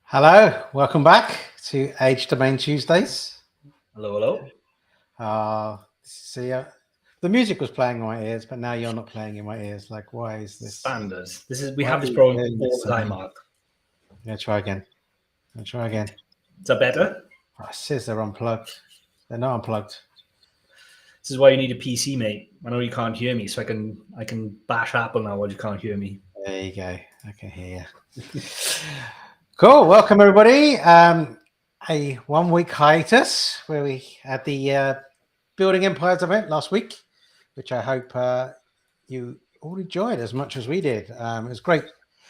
Hello, welcome back to Age Domain Tuesdays. Hello, hello. See, the music was playing in my ears, but now you're not playing in my ears. Like, why is this? Standards. We have this problem all the time, Mark. Yeah, try again. Is that better? Oh, it says they're unplugged. They're not unplugged. This is why you need a PC, mate. I know you can't hear me, so I can bash Apple now while you can't hear me. There you go. I can hear you. Cool. Welcome, everybody. A 1 week hiatus where we had the Building Empires event last week, which I hope you all enjoyed as much as we did. It was great.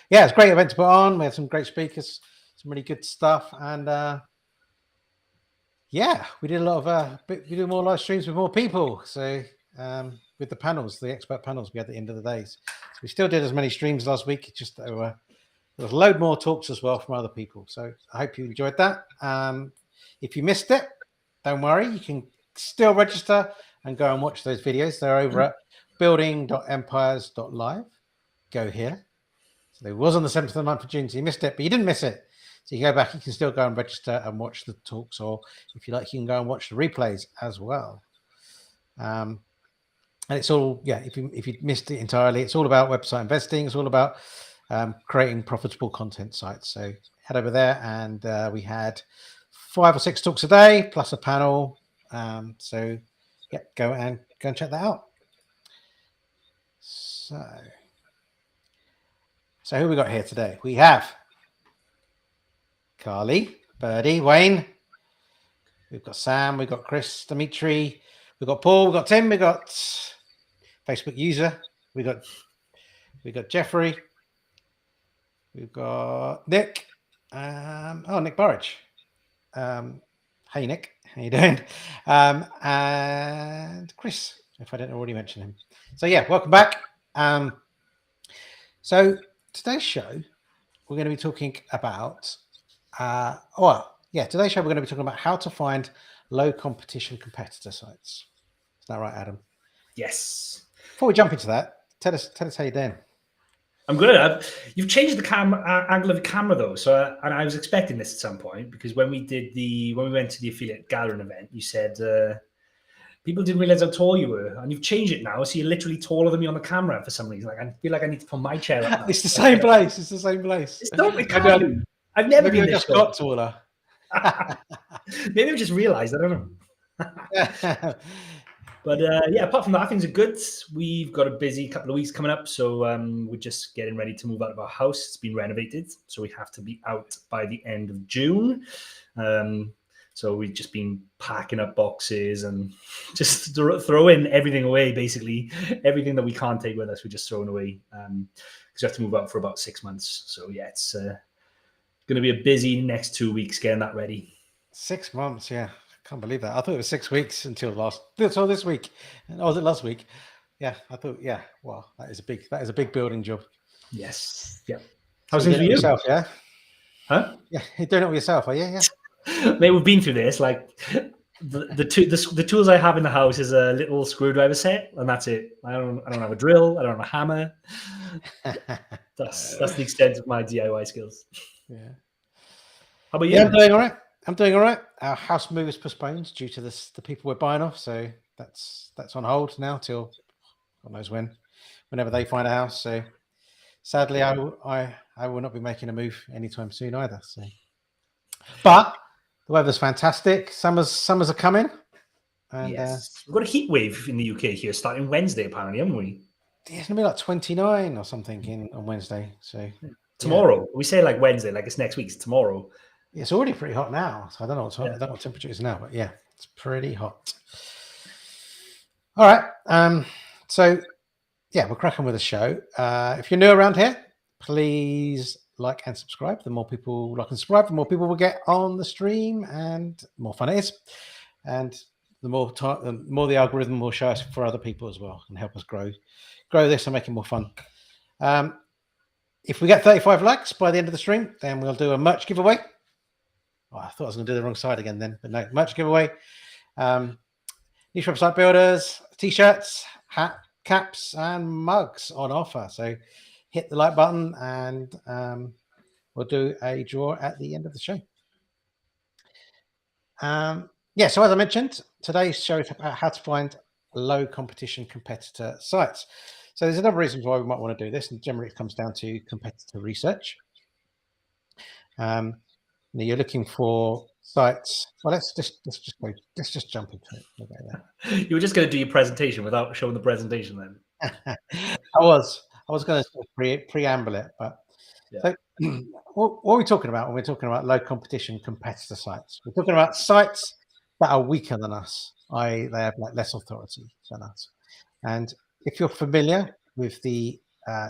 Yeah, it's a great event to put on. We had some great speakers, some really good stuff. And yeah, we did a lot of, we did more live streams with more people. So with the panels, the expert panels we had at the end of the days. So we still did as many streams last week, just there was a load more talks as well from other people. So I hope you enjoyed that. If you missed it, don't worry. You can still register and go and watch those videos. They're over at building.empires.live. Go here. So it was on the 7th of the month of June, so you missed it, but you didn't miss it. So you go back, you can still go and register and watch the talks, or if you like, you can go and watch the replays as well. And it's all, yeah, if you missed it entirely, it's all about website investing. It's all about creating profitable content sites. So head over there, and we had 5 or 6 talks a day plus a panel. So yeah, go and check that out. So who we got here today? We have Carly, Birdie, Wayne. We've got Sam. We've got Chris, Dimitri. We've got Paul. We've got Tim. We've got Facebook user. We got Jeffrey. We've got Nick. Nick Burridge. Hey Nick, how you doing? And Chris, if I didn't already mention him. So yeah, welcome back. So today's show, we're going to be talking about. Today's show we're going to be talking about how to find low competition competitor sites. Is that right, Adam? Yes. Before we jump into that, tell us how you're doing. I'm good. You've changed the angle of the camera though, so and I was expecting this at some point, because when we went to the affiliate gathering event, you said people didn't realize how tall you were, and you've changed it now, so you're literally taller than me on the camera for some reason. Like, I feel like I need to put my chair up now. It's the same place. It's not. I've never been just got taller. Maybe I've just realized. I don't know. But apart from that, things are good. We've got a busy couple of weeks coming up, so we're just getting ready to move out of our house. It's been renovated, so we have to be out by the end of June. So we've just been packing up boxes and just throwing everything away, basically. Everything that we can't take with us, we're just throwing away, because we have to move out for about 6 months. So yeah, it's going to be a busy next 2 weeks getting that ready. 6 months, yeah. Can't believe that. I thought it was 6 weeks until this week. Or was it last week? Yeah, I thought, yeah. Wow, that is a big building job. Yes. Yeah. How's it for you? Yourself, yeah? Huh? Yeah, you're doing it with yourself, are you? Yeah. Mate, we've been through this. Like the tools I have in the house is a little screwdriver set, and that's it. I don't have a drill. I don't have a hammer. That's the extent of my DIY skills. Yeah. How about you? Yeah, I'm doing all right. Our house move is postponed due to the people we're buying off, so that's on hold now till God knows whenever they find a house. So sadly, I will not be making a move anytime soon either. So, but The weather's fantastic. Summers are coming. And yes, we've got a heat wave in the UK here starting Wednesday, apparently, haven't we? it's gonna be like 29 or something on Wednesday. So Tomorrow, we say like Wednesday, like it's next week. It's tomorrow. it's already pretty hot now. So I don't know Yeah. I don't know what temperature it is now, but yeah, it's pretty hot. All right. So yeah, we're cracking with the show. If you're new around here, please like and subscribe. The more people like and subscribe, the more people will get on the stream, and the more fun it is. And the more the algorithm will show us for other people as well, and help us grow this and make it more fun. If we get 35 likes by the end of the stream, then we'll do a merch giveaway. Oh, I thought I was going to do the wrong side again then, but no, merch giveaway. Niche website builders, t-shirts, hat, caps, and mugs on offer. So hit the like button, and we'll do a draw at the end of the show. Yeah, so as I mentioned, today's show is about how to find low competition competitor sites. So there's a number of reasons why we might want to do this, and generally it comes down to competitor research. You're looking for sites. Well, let's just jump into it. You were just going to do your presentation without showing the presentation, then. I was going to preamble it, but yeah. So what are we talking about when we're talking about low competition competitor sites? We're talking about sites that are weaker than us, i.e. they have like less authority than us. And if you're familiar with the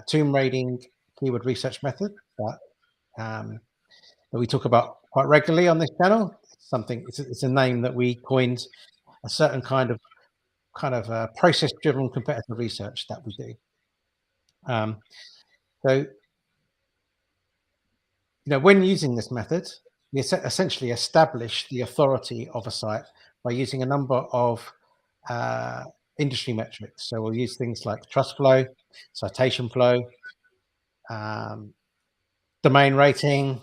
tomb raiding keyword research method that we talk about quite regularly on this channel, it's a name that we coined, a certain kind of process-driven competitor research that we do. So when using this method, we essentially establish the authority of a site by using a number of industry metrics. So we'll use things like trust flow, citation flow, domain rating,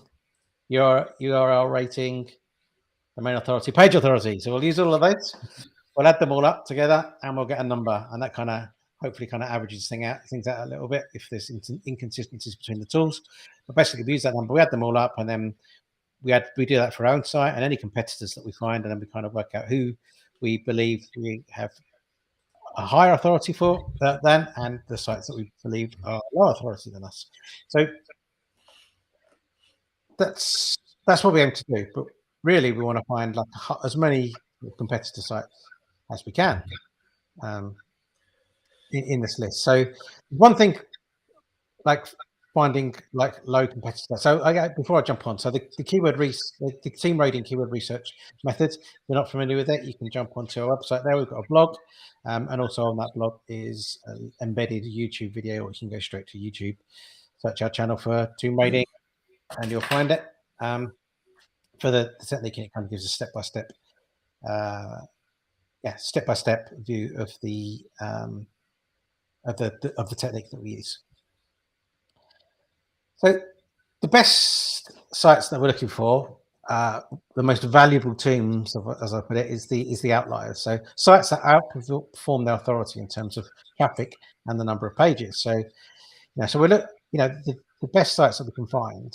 URL rating, domain authority, page authority. So we'll use all of those. We'll add them all up together, and we'll get a number, and that hopefully averages things out a little bit if there's inconsistencies between the tools. But basically, we use that number, we add them all up, and then we do that for our own site and any competitors that we find, and then we work out who we believe we have a higher authority for than, and the sites that we believe are lower authority than us. So that's what we aim to do. But really, we want to find like as many competitor sites as we can in this list. So one thing, like finding like low competitor. So before I jump on, so the team raiding keyword research methods. If you're not familiar with it, you can jump onto our website there. We've got a blog, and also on that blog is an embedded YouTube video, or you can go straight to YouTube, search our channel for tomb raiding, and you'll find it. For the technique, and it gives a step-by-step view of the technique that we use. So the best sites that we're looking for, the most valuable tombs, as I put it, is the outliers. So sites that outperform their authority in terms of traffic and the number of pages. So so we look, the best sites that we can find,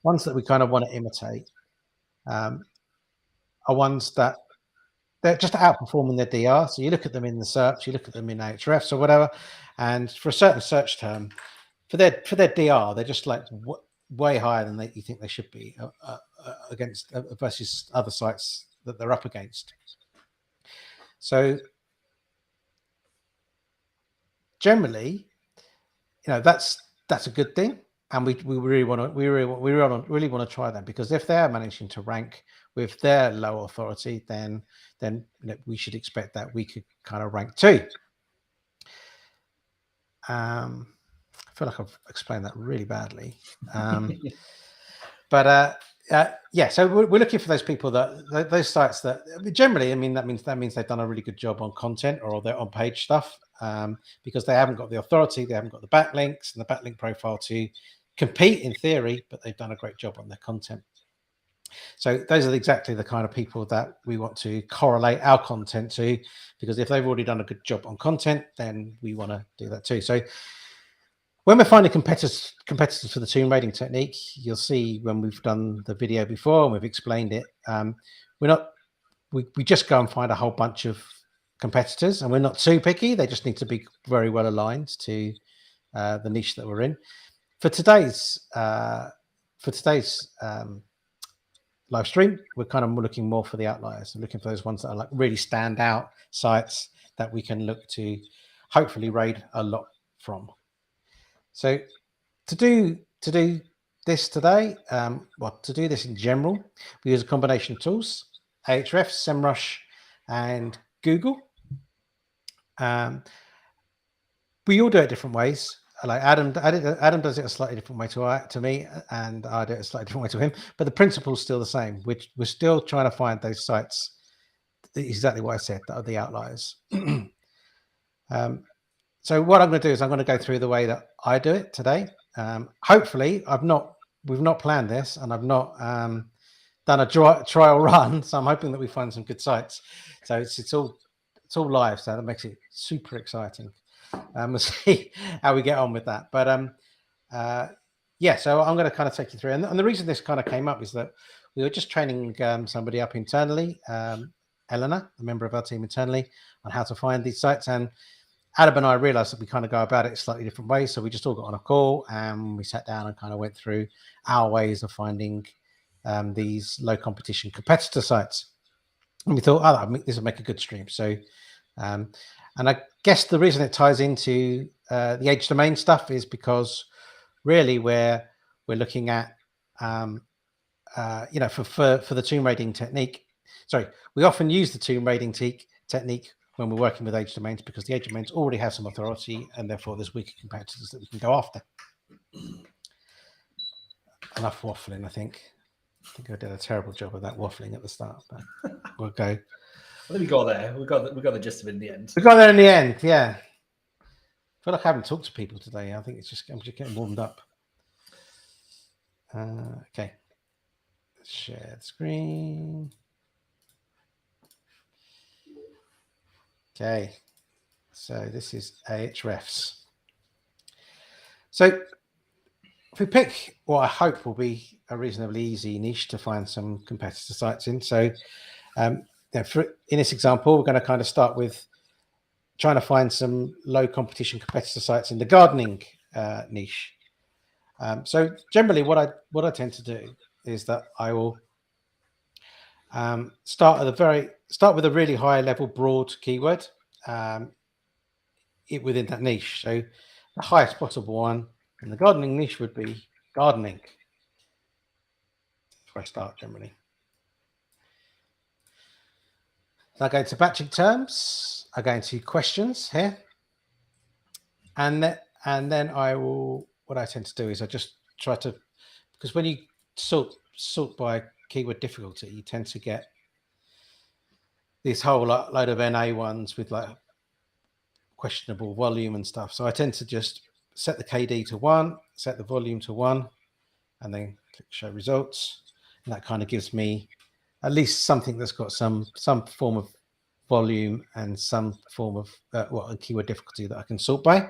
ones that we want to imitate, are ones that they're just outperforming their DR. So you look at them in the search, you look at them in Ahrefs or whatever, and for a certain search term, for their DR, they're just like way higher than you think they should be against versus other sites that they're up against. So generally, that's a good thing, and we really want to try them, because if they're managing to rank with their low authority, then we should expect that we could rank too. I feel like I've explained that really badly, but yeah. So we're looking for those people those sites that generally, that means they've done a really good job on content or their on-page stuff, because they haven't got the authority, they haven't got the backlinks and the backlink profile to compete in theory, but they've done a great job on their content. So those are exactly the kind of people that we want to correlate our content to, because if they've already done a good job on content, then we want to do that too. So When we're finding competitors for the tomb raiding technique, you'll see when we've done the video before and we've explained it, we just go and find a whole bunch of competitors, and we're not too picky. They just need to be very well aligned to the niche that we're in. For today's live stream, we're kind of looking more for the outliers. We're looking for those ones that are like really stand out sites that we can look to hopefully raid a lot from. So to do this today, to do this in general, we use a combination of tools: Ahrefs, SEMrush, and Google. We all do it different ways. Like Adam does it a slightly different way to me, and I do it a slightly different way to him. But the principle's still the same. We're still trying to find those sites. Exactly what I said, that are the outliers. So what I'm going to do is I'm going to go through the way that I do it today. Hopefully, we've not planned this, and I've not done a trial run. So I'm hoping that we find some good sites. So it's all live, so that makes it super exciting. We'll see how we get on with that. But yeah, so I'm going to kind of take you through. And the reason this kind of came up is that we were just training somebody up internally, Eleanor, a member of our team internally, on how to find these sites. And Adam and I realized that we kind of go about it slightly different ways. So we just all got on a call and we sat down and kind of went through our ways of finding these low competition competitor sites. And we thought, this will make a good stream. So, and I guess the reason it ties into the age domain stuff is because really we're looking at, for the tomb raiding technique. Sorry, we often use the tomb raiding technique when we're working with age domains because the age domains already have some authority and therefore there's weaker competitors that we can go after. Enough waffling, I think. I think I did a terrible job of that waffling at the start, but we'll go. I think we got there. We got the gist of it in the end. We got there in the end, yeah. I feel like I haven't talked to people today. I think I'm just getting warmed up. Okay. Let's share the screen. Okay. So this is Ahrefs. So if we pick what I hope will be a reasonably easy niche to find some competitor sites in. So in this example, we're going to kind of start with trying to find some low competition competitor sites in the gardening niche. So generally what I tend to do is that I will start with a really high level broad keyword within that niche. So the highest possible one in the gardening niche would be gardening. That's where I start generally. So I go to batching terms. I go into questions here, and then I will. What I tend to do is I just try to, because when you sort by keyword difficulty, you tend to get this whole load of NA ones with like questionable volume and stuff. So I tend to just set the KD to 1, set the volume to 1, and then click show results. And that kind of gives me at least something that's got some form of volume and some form of a keyword difficulty that I can sort by.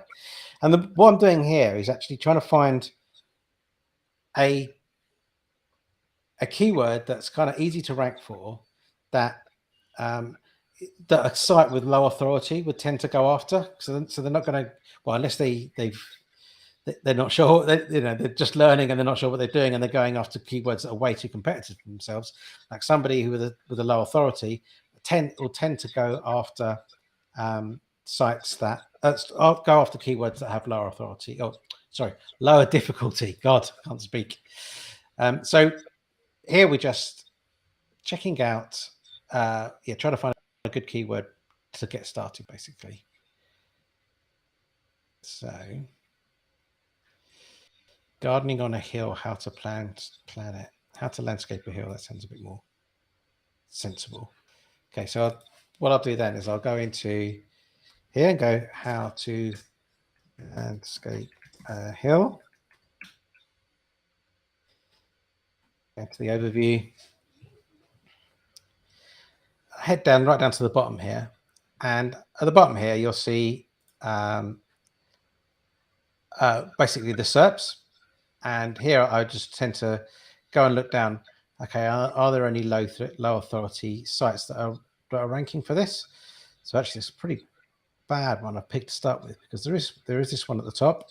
And what I'm doing here is actually trying to find a keyword that's kind of easy to rank for, that a site with low authority would tend to go after. So they're not going to, unless they're not sure, they're just learning and they're not sure what they're doing, and they're going after keywords that are way too competitive for themselves. Like somebody who with a low authority will tend to go after sites that go after keywords that have lower authority. Oh, sorry, lower difficulty. God, I can't speak. So here we're just checking out, trying to find a good keyword to get started, basically. So, gardening on a hill, how to plan it, how to landscape a hill. That sounds a bit more sensible. Okay, so what I'll do then is I'll go into here and go how to landscape a hill. Go to the overview. Head down right down to the bottom here, and at the bottom here you'll see basically the SERPs. And here I just tend to go and look down. Okay, are there any low authority sites that are ranking for this? So actually, it's a pretty bad one I picked to start with, because there is this one at the top,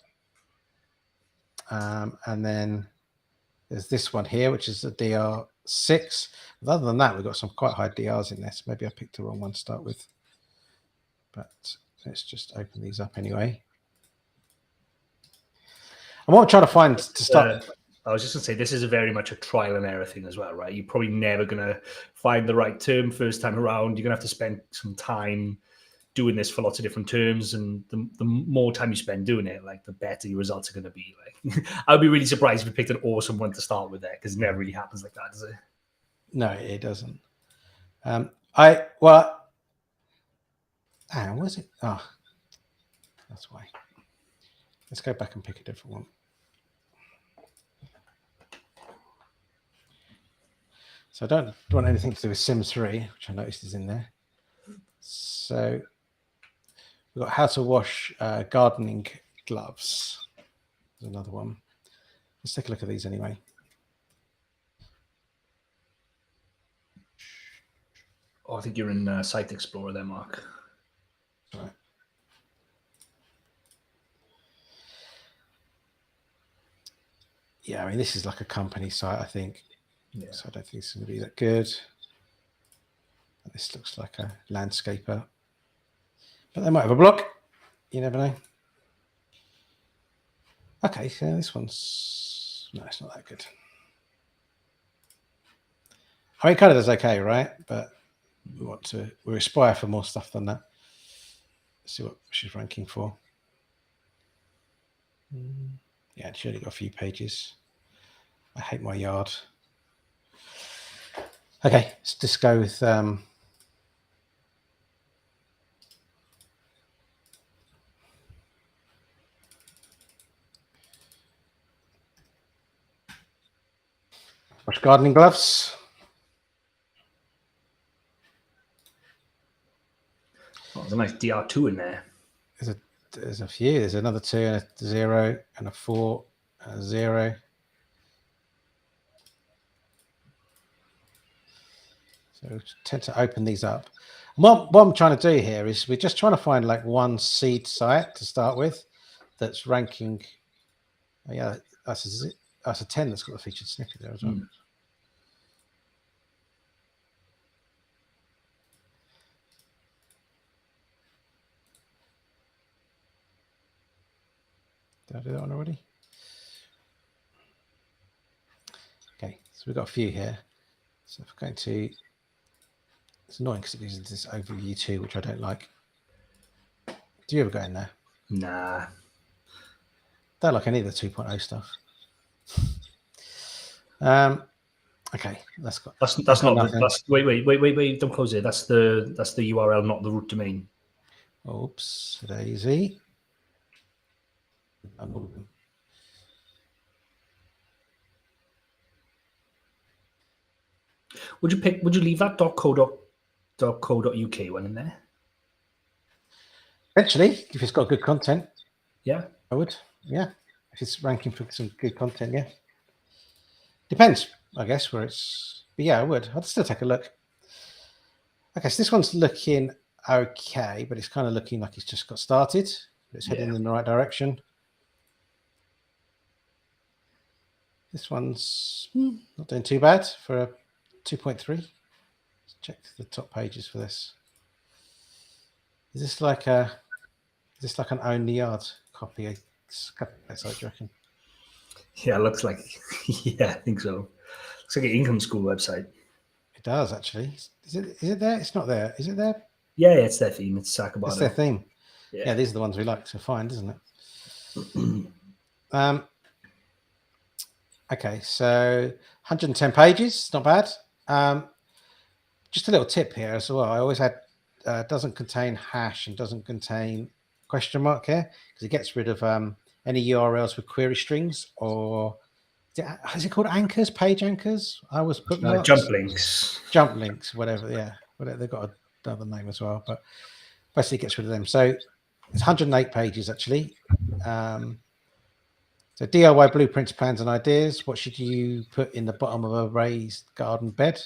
and then there's this one here, which is the DR6. But other than that, we've got some quite high DRs in this. Maybe I picked the wrong one to start with, but let's just open these up anyway. And what I'm trying to find to start. I was just going to say, this is very much a trial and error thing as well, right? You're probably never going to find the right term first time around. You're going to have to spend some time doing this for lots of different terms, and the more time you spend doing it, like, the better your results are going to be. Like, I'd be really surprised if you picked an awesome one to start with there, because it never really happens like that, does it? No, it doesn't. Hang on, was it? Oh, that's why. Let's go back and pick a different one. So I don't want anything to do with Sims 3, which I noticed is in there. So we've got how to wash gardening gloves. There's another one. Let's take a look at these anyway. Oh, I think you're in Site Explorer there, Mark. All right. Yeah, I mean, this is like a company site, I think. Yeah. So I don't think it's going to be that good. And this looks like a landscaper. But they might have a blog. You never know. Okay, so this one's... No, it's not that good. I mean, it kind of does okay, right? But we aspire for more stuff than that. Let's see what she's ranking for. Yeah, she only got a few pages. I hate my yard. Okay, let's just go with wash gardening gloves. Oh, there's a nice DR2 in there. There's a few. There's another 2 and a 0 and a 4 and a 0. So we tend to open these up. And what I'm trying to do here is we're just trying to find like one seed site to start with that's ranking. Oh yeah, that's a 10 that's got the featured snippet there as well. Did I do that one already? Okay, so we've got a few here. So if we're going to, it's annoying because it uses this overview too, which I don't like. Do you ever go in there? Nah. Don't like any of the 2.0 stuff. Okay, that's got. That's not. Wait! Don't close it. That's the URL, not the root domain. Oops, daisy. Would you leave that .co.uk one in there? Eventually, if it's got good content. Yeah. I would. Yeah. If it's ranking for some good content, yeah. Depends, I guess, where it's. But yeah, I would. I'd still take a look. Okay, so this one's looking okay, but it's kind of looking like it's just got started. It's heading in the right direction. This one's not doing too bad for a 2.3. Let's check the top pages for this. Is this like an own the yard copy? That's what you reckon? Yeah, it looks like. Yeah, I think so. Looks like an income school website. It does actually. Is it there? It's not there. Is it there? Yeah, it's their theme. It's Sakabado. It's their theme. Yeah, these are the ones we like to find, isn't it? Okay, so 110 pages, not bad. Just a little tip here as well. I always had doesn't contain hash and doesn't contain question mark here, because it gets rid of any URLs with query strings, or is it called anchors, page anchors? I was putting jump links, whatever. Yeah, whatever. They've got another name as well, but basically it gets rid of them. So it's 108 pages actually. So DIY blueprints, plans and ideas. What should you put in the bottom of a raised garden bed?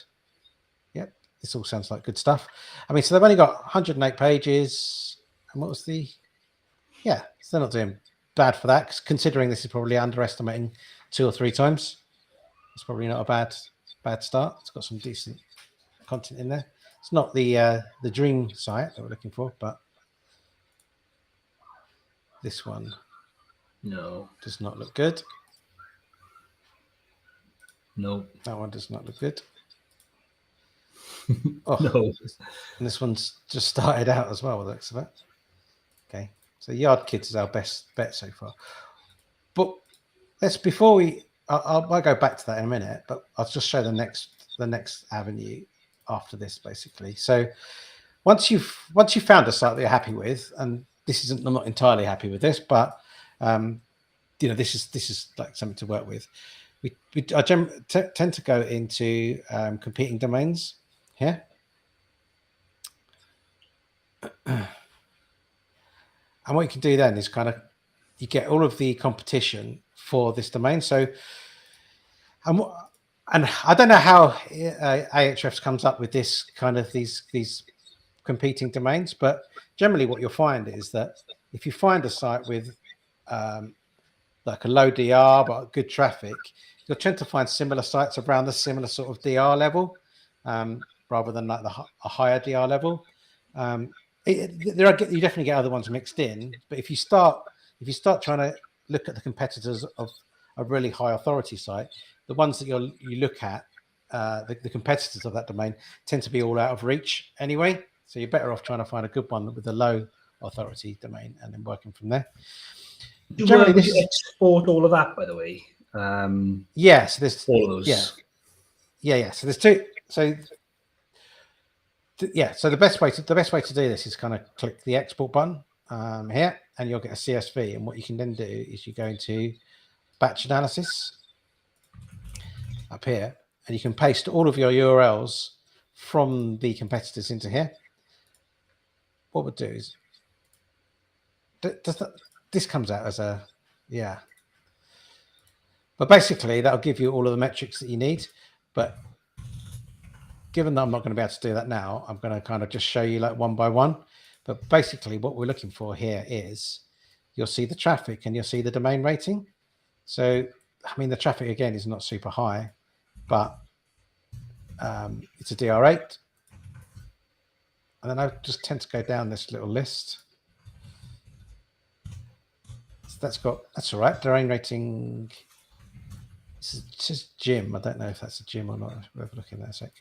Yep, this all sounds like good stuff. I mean, so they've only got 108 pages. And what was the... Yeah, so they're not doing bad for that, considering this is probably underestimating 2 or 3 times. It's probably not a bad start. It's got some decent content in there. It's not the dream site that we're looking for, but this one does not look good. No, that one does not look good. No. And this one's just started out as well with the looks of it. Okay, so Yard Kids is our best bet so far. But I'll go back to that in a minute, but I'll just show the next avenue after this, basically. So once you've found a site that you're happy with, and I'm not entirely happy with this, but this is like something to work with. I tend to go into competing domains here. And what you can do then is you get all of the competition for this domain. So, and I don't know how Ahrefs comes up with this these competing domains, but generally what you'll find is that if you find a site with like a low DR but good traffic, you'll tend to find similar sites around the similar sort of DR level, rather than like a higher DR level. You definitely get other ones mixed in, but if you start trying to look at the competitors of a really high authority site, the ones that you look at, the competitors of that domain tend to be all out of reach anyway. So you're better off trying to find a good one with a low authority domain and then working from there. Do you export all of that, by the way? Yeah, so there's all of those. Yeah. So there's two. So the best way to do this is click the export button here, and you'll get a CSV. And what you can then do is you go into batch analysis up here, and you can paste all of your URLs from the competitors into here. What we'll do is this comes out as a but basically that'll give you all of the metrics that you need. But given that I'm not going to be able to do that now, I'm going to just show you like one by one. But basically what we're looking for here is you'll see the traffic and you'll see the domain rating. So, I mean, the traffic again is not super high, but it's a DR8. And then I just tend to go down this little list. So that's all right. Domain rating. This is gym. I don't know if that's a gym or not. We'll have a look in there a sec.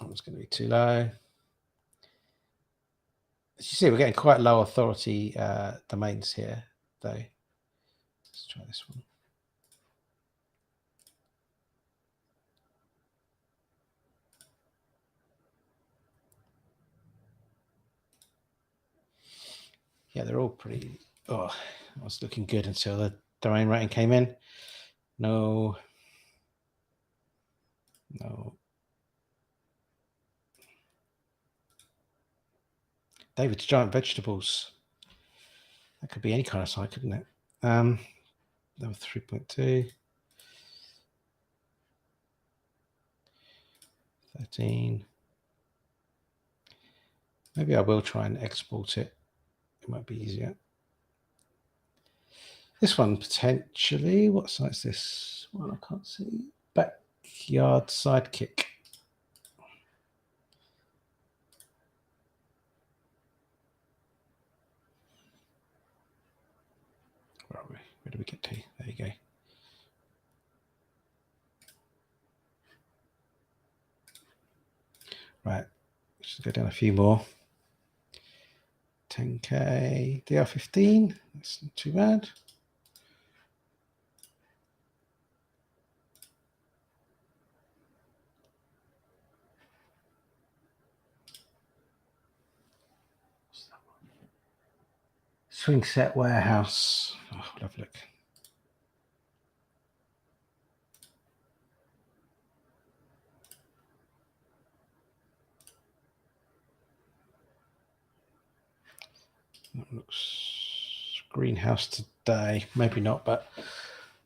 Oh, it's going to be too low. As you see, we're getting quite low authority domains here, though. Let's try this one. Yeah, they're all pretty... Oh, it was looking good until the domain rating came in. No. David's Giant Vegetables. That could be any kind of site, couldn't it? That was 3.2. 13. Maybe I will try and export it. It might be easier. This one potentially. What site's this? Well, I can't see. Backyard Sidekick. Where are we? Where do we get to? There you go. Right. Just go down a few more. 10K, DR15. That's not too bad. Swing Set Warehouse. Oh, we'll have a look. That looks greenhouse today. Maybe not, but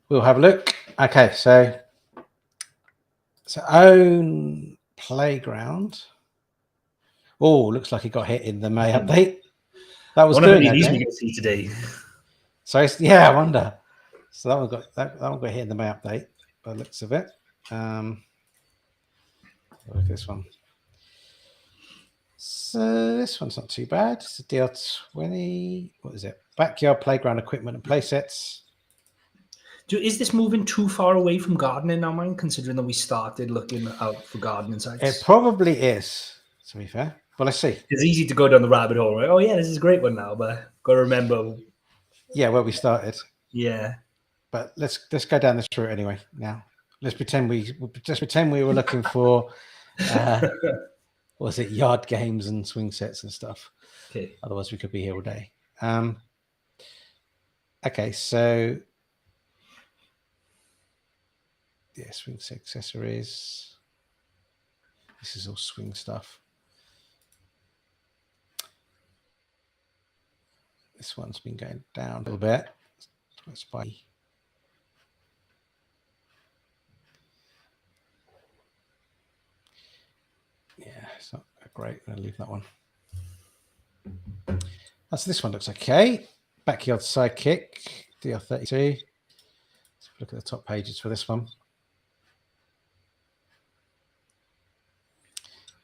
we'll have a look. Okay, so own playground. Oh, looks like it got hit in the May update. That was One of doing these okay. we're going to see today. So yeah, I wonder. So that one got hit in the May update by the looks of it. Look at this one. So this one's not too bad. It's a DL20. What is it? Backyard playground equipment and play sets. Is this moving too far away from gardening now, man, considering that we started looking out for gardening sites? It probably is, to be fair. But let's see. It's easy to go down the rabbit hole, right? Oh, yeah, this is a great one now, but got to remember. Yeah, where we started. Yeah. But let's go down this route anyway now. Let's pretend we were looking for was it yard games and swing sets and stuff. Okay. Otherwise we could be here all day. Okay, so yeah, swing set accessories. This is all swing stuff. This one's been going down a little bit. It's by yeah, it's not great. I'm gonna leave that one. So this one looks okay. Backyard Sidekick, DR32. Let's look at the top pages for this one.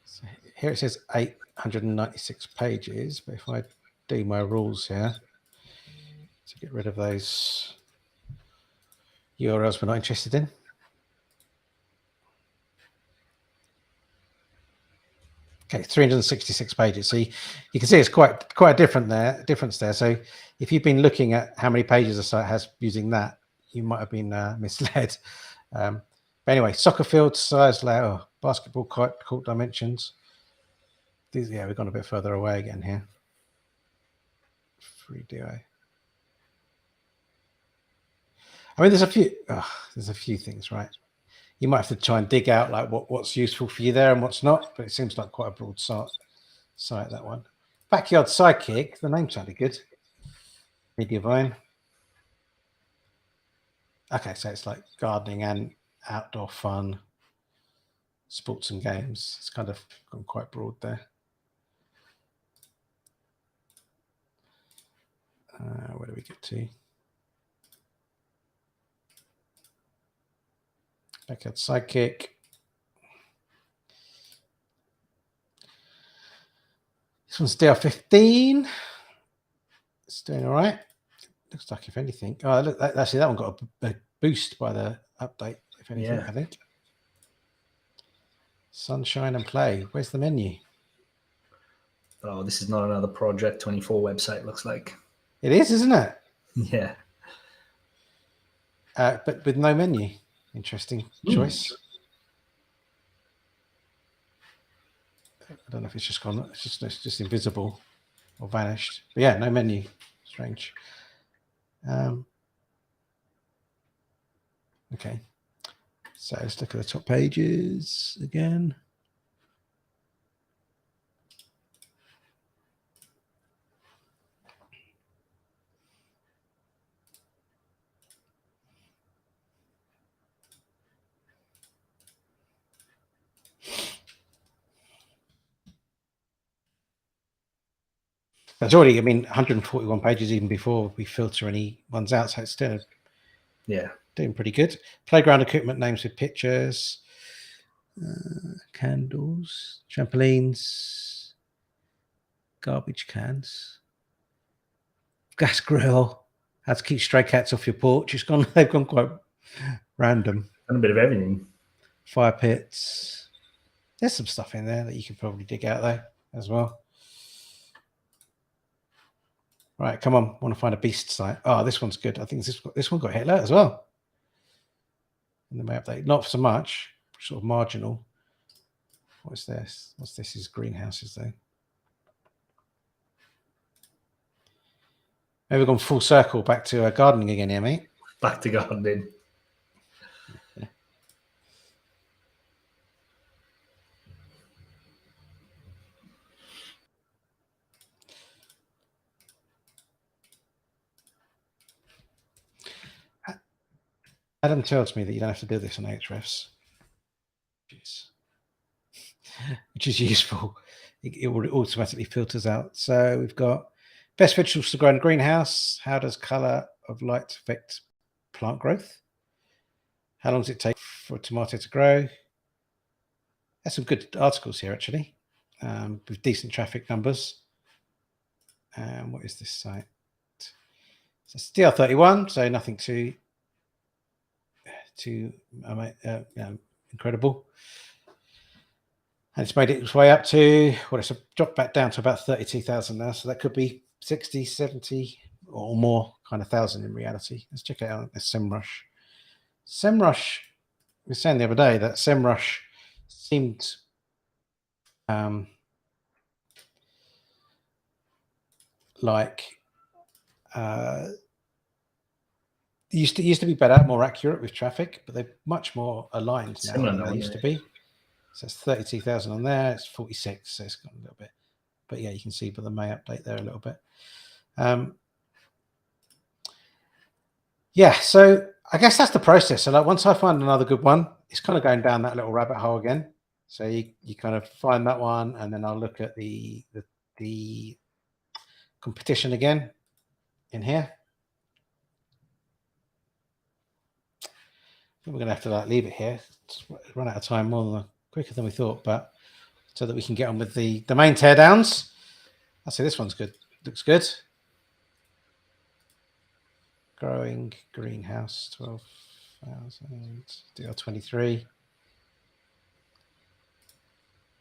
So here it says 896 pages, but if I do my rules here to get rid of those URLs we're not interested in. Okay, 366 pages. So you can see it's quite a difference there. So if you've been looking at how many pages a site has using that, you might have been misled. But anyway, soccer field size layout, basketball court dimensions. These, yeah, we've gone a bit further away again here. 3DI. I mean, there's a few things, right? You might have to try and dig out like what's useful for you there and what's not, but it seems like quite a broad site, that one. Backyard Sidekick, the name sounded good. Mediavine. Okay, so it's like gardening and outdoor fun, sports and games. It's kind of gone quite broad there. Where do we get to? Backyard Sidekick. This one's DR15. It's doing all right. Looks like, if anything, look, actually that one got a boost by the update. If anything, yeah. I think. Sunshine and Play. Where's the menu? Oh, this is not another Project 24 website. Looks like it is, isn't it? Yeah. But with no menu. Interesting choice. I don't know if it's just gone. It's just invisible or vanished. But yeah, no menu. Strange. Okay. So let's look at the top pages again. There's already, 141 pages even before we filter any ones out, so it's still doing pretty good. Playground equipment names with pictures, candles, trampolines, garbage cans, gas grill, how to keep stray cats off your porch. They've gone quite random. And a bit of everything. Fire pits. There's some stuff in there that you could probably dig out though as well. Right, come on. I want to find a beast site. Oh, this one's good. I think this one got Hitler as well. In the May update. Not so much, sort of marginal. What's this? What's this? Is greenhouses though. Maybe we've gone full circle back to gardening again here, mate. Back to gardening. Yeah. Adam tells me that you don't have to do this on Ahrefs, which is useful. It automatically filters out. So we've got best vegetables to grow in a greenhouse. How does color of light affect plant growth? How long does it take for a tomato to grow? There's some good articles here, actually, with decent traffic numbers. What is this site? So it's DR31, so nothing too incredible. And it's made its way up to, well, it's dropped back down to about 32,000 now. So that could be 60, 70 or more kind of thousand in reality. Let's check it out. There's SEMrush. SEMrush, we were saying the other day that SEMrush seemed like used to be better, more accurate with traffic, but they're much more aligned now than they used to be. So it's 32,000 on there. It's 46, so it's got a little bit. But yeah, you can see by the May update there a little bit. Yeah, so I guess that's the process. So like once I find another good one, it's kind of going down that little rabbit hole again. So you kind of find that one, and then I'll look at the competition again in here. I think we're going to have to like leave it here. It's run out of time quicker than we thought, but so that we can get on with the main teardowns. I say this one's good. Looks good. Growing greenhouse, 12,000, DR23.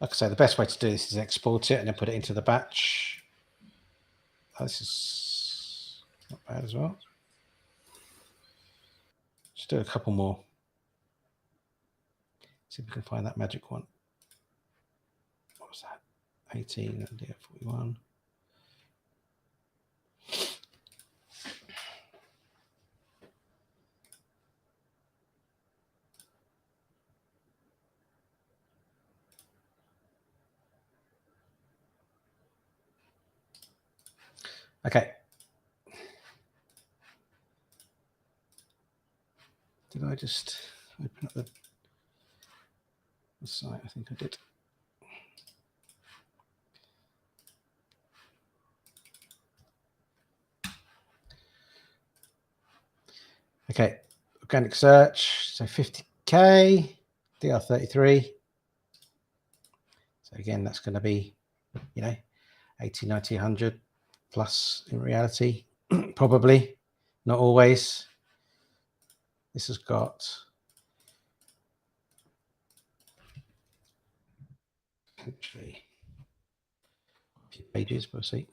Like I say, the best way to do this is export it and then put it into the batch. Oh, this is not bad as well. Just do a couple more. See if we can find that magic one. What was that? 18 and DR41. Okay. Did I just open up the site? I think I did. Okay, organic search, so 50K, DR33. So again, that's going to be, 80, 90, 100 plus in reality, probably, not always. This has got actually a few pages, we'll see.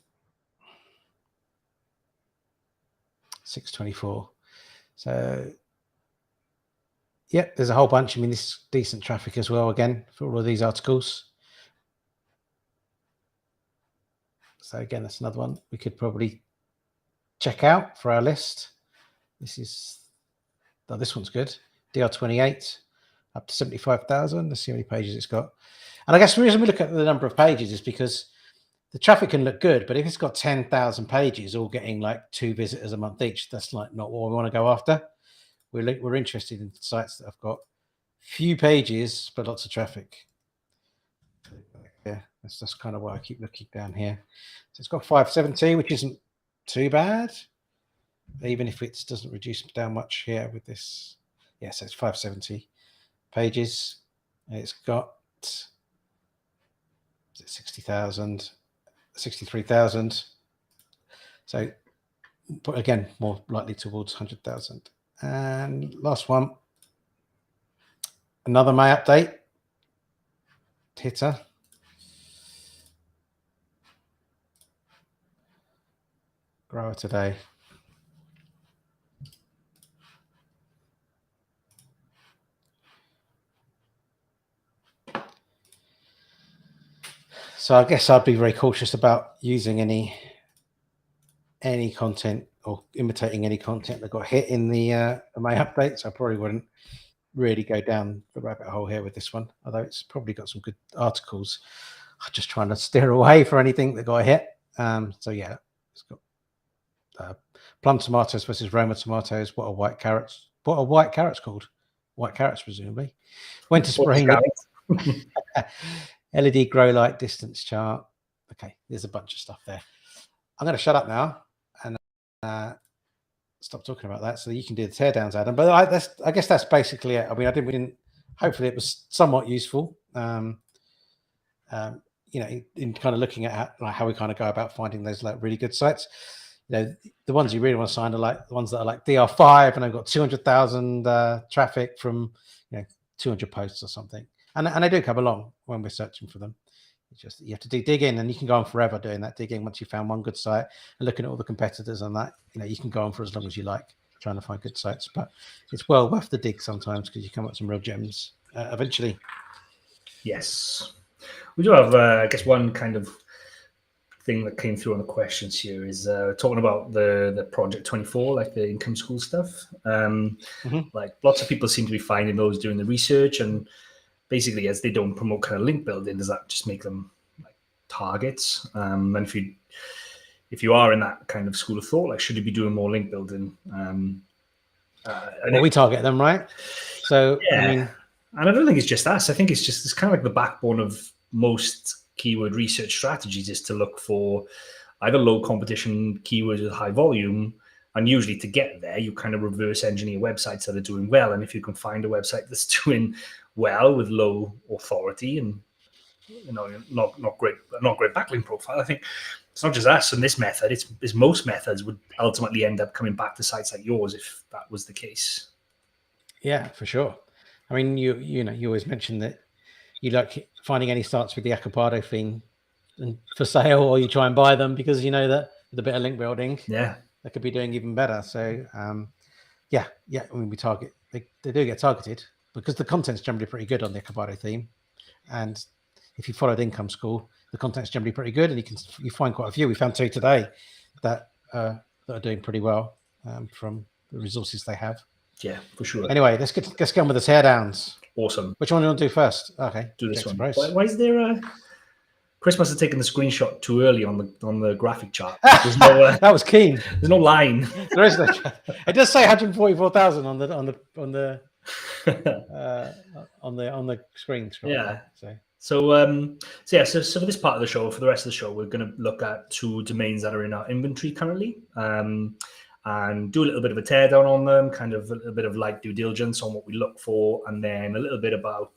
624. So, yeah, there's a whole bunch. I mean, this is decent traffic as well, again, for all of these articles. So, again, that's another one we could probably check out for our list. This one's good. DR28, up to 75,000. Let's see how many pages it's got. And I guess the reason we look at the number of pages is because the traffic can look good, but if it's got 10,000 pages, all getting like 2 visitors a month each, that's like not what we want to go after. We're interested in sites that have got few pages but lots of traffic. Yeah, that's kind of why I keep looking down here. So it's got 570, which isn't too bad, even if it doesn't reduce down much here with this. Yeah, so it's 570 pages. It's got 60,000. 63,000. So again, more likely towards 100,000. And last one, another May update. Hitter. Grower today. So I guess I'd be very cautious about using any content or imitating any content that got hit in the May updates. I probably wouldn't really go down the rabbit hole here with this one, although it's probably got some good articles. I'm just trying to steer away for anything that got hit. So yeah, it's got plum tomatoes versus Roma tomatoes. What are white carrots? what are white carrots called? White carrots, presumably. When to spray LED grow light distance chart. Okay, there's a bunch of stuff there. I'm going to shut up now and stop talking about that so you can do the teardowns, Adam. But I guess that's basically it. I mean, we didn't. Hopefully, it was somewhat useful. You know, in kind of looking at how we kind of go about finding those like really good sites. You know, the ones you really want to find are like the ones that are like DR5 and they've got 200,000 traffic from 200 posts or something, and they do come along when we're searching for them. It's just you have to dig in, and you can go on forever doing that digging. Once you found one good site and looking at all the competitors on that, you can go on for as long as you like trying to find good sites. But it's well worth the dig sometimes because you come up with some real gems eventually. Yes, we do have, I guess, one kind of thing that came through on the questions here is talking about the Project 24, like the income school stuff. Like lots of people seem to be finding those doing the research, and basically as they don't promote kind of link building, does that just make them like targets? And if you are in that kind of school of thought, like should you be doing more link building? We target them, right? So yeah. I mean, and I don't think it's just us. I think it's kind of like the backbone of most keyword research strategies is to look for either low competition keywords with high volume, and usually to get there you kind of reverse engineer websites that are doing well. And if you can find a website that's doing well with low authority and not great backlink profile, I think it's not just us and this method, it's most methods would ultimately end up coming back to sites like yours if that was the case. Yeah, for sure. I mean, you always mention that you like finding any starts with the Acapado thing and for sale, or you try and buy them because you know that with a bit of link building, they could be doing even better. So yeah. I mean, we target they do get targeted because the content's generally pretty good on the Acapado theme, and if you followed Income School, the content's generally pretty good, and you find quite a few. We found 2 today that are doing pretty well from the resources they have. Yeah, for sure. Anyway, let's get on with the teardowns. Awesome. Which one do you want to do first? Okay, do this one. Why is there Chris must have taken the screenshot too early on the graphic chart. There's no, that was keen. There's no line. There is no. It does say 144,000 on the on the screen. Yeah. So for this part of the show, for the rest of the show, we're going to look at 2 domains that are in our inventory currently, and do a little bit of a teardown on them, kind of a little bit of light due diligence on what we look for, and then a little bit about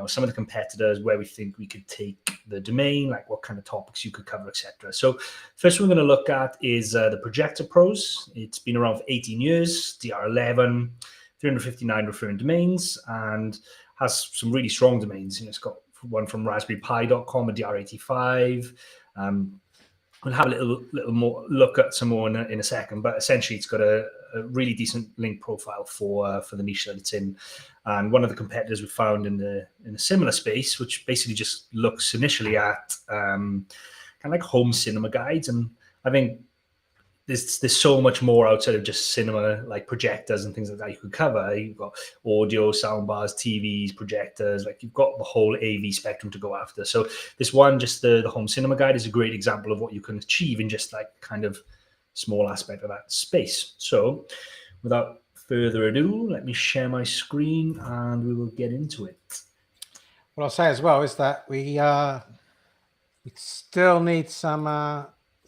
some of the competitors, where we think we could take the domain, like what kind of topics you could cover, etc. So first we're going to look at is the Projector Pros. It's been around for 18 years, DR11, 359 referring domains, and has some really strong domains. It's got one from raspberrypi.com, a DR85. We'll have a little more look at some more in a second, but essentially it's got a really decent link profile for the niche that it's in. And one of the competitors we found in a similar space, which basically just looks initially at kind of like home cinema guides. And I think there's so much more outside of just cinema, like projectors and things like that you could cover. You've got audio, soundbars, TVs, projectors, like you've got the whole AV spectrum to go after. So this one, just the home cinema guide, is a great example of what you can achieve in just like kind of small aspect of that space. So without further ado, let me share my screen and we will get into it. What I'll say as well is that we still need some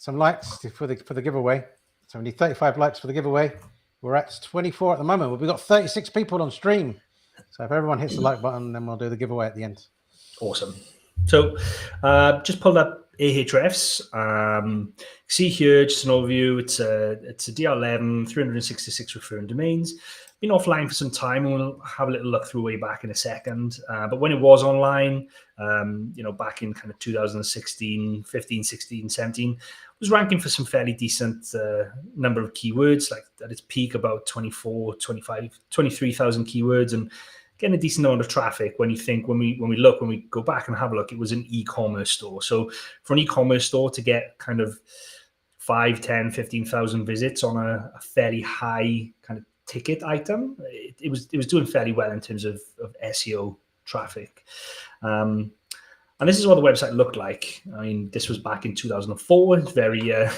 likes for the giveaway. So we need 35 likes for the giveaway. We're at 24 at the moment. We've got 36 people on stream. So if everyone hits the like button, then we'll do the giveaway at the end. Awesome. So just pulled up Ahrefs. See here, just an overview. It's a DR11, 366 referring domains. Been offline for some time, and we'll have a little look through way back in a second. But when it was online, back in kind of 2016, 15, 16, 17, was ranking for some fairly decent number of keywords, like at its peak about 24, 25, 23,000 keywords, and getting a decent amount of traffic. When we go back and have a look, it was an e-commerce store. So for an e-commerce store to get kind of 5, 10, 15,000 visits on a fairly high kind of ticket item, it was doing fairly well in terms of SEO traffic. And this is what the website looked like. I mean, this was back in 2004. It's very, it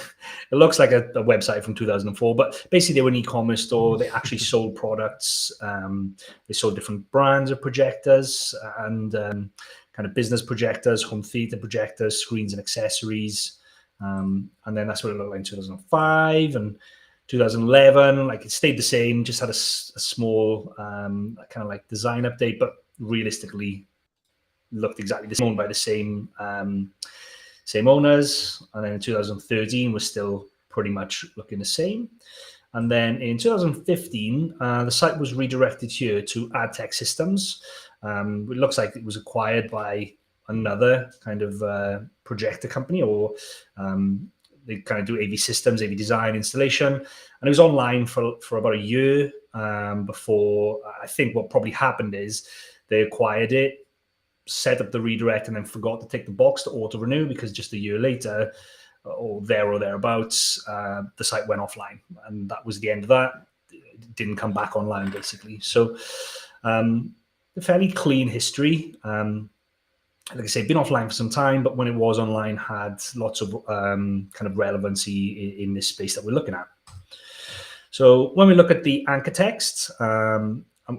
looks like a website from 2004, but basically they were an e-commerce store. They actually sold products. They sold different brands of projectors and kind of business projectors, home theater projectors, screens and accessories. And then that's what it looked like in 2005 and 2011. Like it stayed the same, just had a small kind of like design update, but realistically looked exactly the same, owned by the same owners. And then in 2013 was still pretty much looking the same. And then in 2015, the site was redirected here to AdTech Systems. It looks like it was acquired by another kind of projector company, or they kind of do AV systems, AV design, installation. And it was online for about a year before. I think what probably happened is they acquired it, set up the redirect, and then forgot to tick the box to auto renew, because just a year later or thereabouts, the site went offline, and that was the end of that. It didn't come back online, basically. So a fairly clean history. Like I say, been offline for some time, but when it was online, had lots of kind of relevancy in this space that we're looking at. So when we look at the anchor text,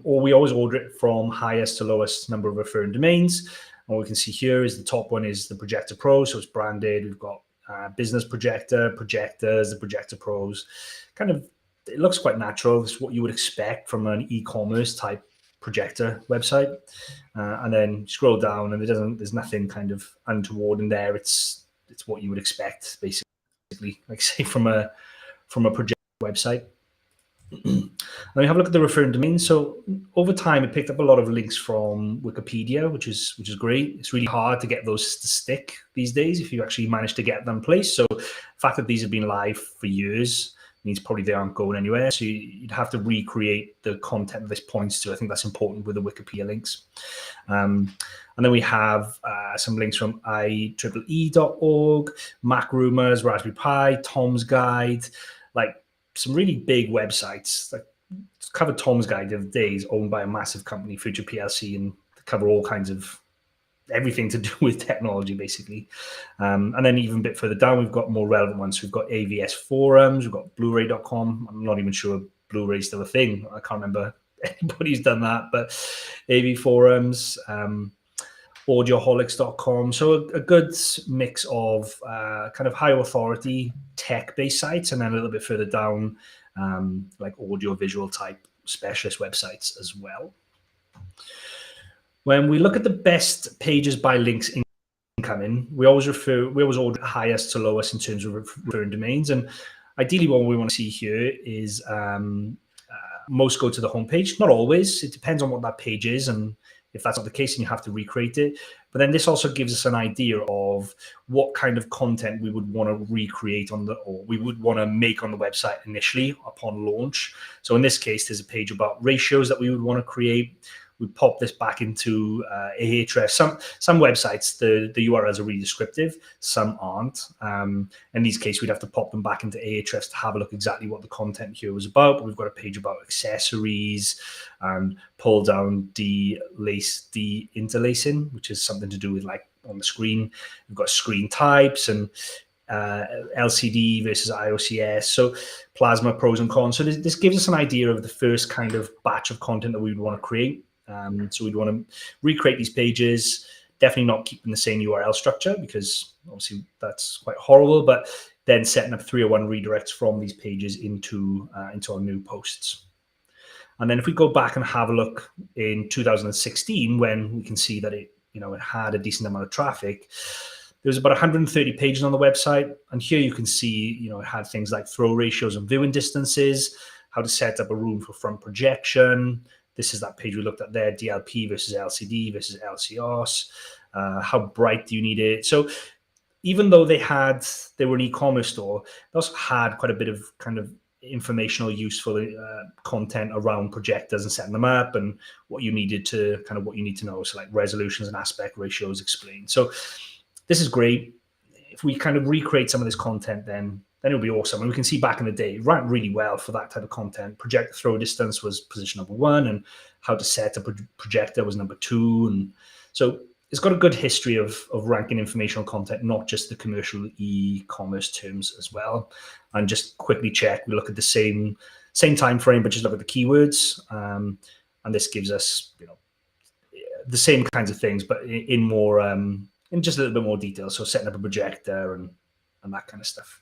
or we always order it from highest to lowest number of referring domains. And what we can see here is the top one is the Projector Pro, so it's branded. We've got business projector, projectors, the Projector Pros. Kind of, it looks quite natural. It's what you would expect from an e-commerce type projector website. And then scroll down, and there's nothing kind of untoward in there. It's what you would expect, basically, like say from a projector website. Then we have a look at the referring domains. So over time, it picked up a lot of links from Wikipedia, which is great. It's really hard to get those to stick these days if you actually manage to get them placed. So the fact that these have been live for years means probably they aren't going anywhere. So you'd have to recreate the content this points to. I think that's important with the Wikipedia links. And then we have some links from IEEE.org, Mac Rumors, Raspberry Pi, Tom's Guide, like some really big websites. Like covered Tom's Guide the other day, is owned by a massive company, Future PLC, and they cover all kinds of everything to do with technology, basically. And then even a bit further down, we've got more relevant ones. So we've got AVS forums, we've got Blu-ray.com. I'm not even sure Blu-ray is still a thing. I can't remember anybody who's done that, but AV forums, audioholics.com. So a good mix of kind of high authority tech-based sites, and then a little bit further down, like audio-visual type specialist websites as well. When we look at the best pages by links incoming, we always order highest to lowest in terms of referring domains. And ideally, what we want to see here is most go to the homepage. Not always. It depends on what that page is, and if that's not the case, then you have to recreate it. But then this also gives us an idea of what kind of content we would want to recreate or we would want to make on the website initially upon launch. So in this case, there's a page about ratios that we would want to create. We pop this back into Ahrefs. Some websites, the URLs are really descriptive, some aren't. In these cases, we'd have to pop them back into Ahrefs to have a look exactly what the content here was about. But we've got a page about accessories and pull down interlacing, which is something to do with like on the screen. We've got screen types and LCD versus IOCS, so plasma pros and cons. So this gives us an idea of the first kind of batch of content that we would want to create. So we'd want to recreate these pages, definitely not keeping the same URL structure, because obviously that's quite horrible, but then setting up 301 redirects from these pages into our new posts. And then if we go back and have a look in 2016, when we can see that it had a decent amount of traffic, there was about 130 pages on the website. And here you can see, it had things like throw ratios and viewing distances, how to set up a room for front projection. This is that page we looked at there, DLP versus LCD versus LCOS. How bright do you need it? So even though they were an e-commerce store, they also had quite a bit of kind of informational, useful content around projectors and setting them up and what you need to know. So like resolutions and aspect ratios explained. So this is great. If we kind of recreate some of this content, then it'll be awesome. And we can see back in the day, it ranked really well for that type of content. Projector throw distance was position number 1, and how to set a projector was number 2. And so it's got a good history of ranking informational content, not just the commercial e-commerce terms as well. And just quickly check, we look at the same time frame, but just look at the keywords. And this gives us, the same kinds of things, but in more, in just a little bit more detail. So setting up a projector and that kind of stuff.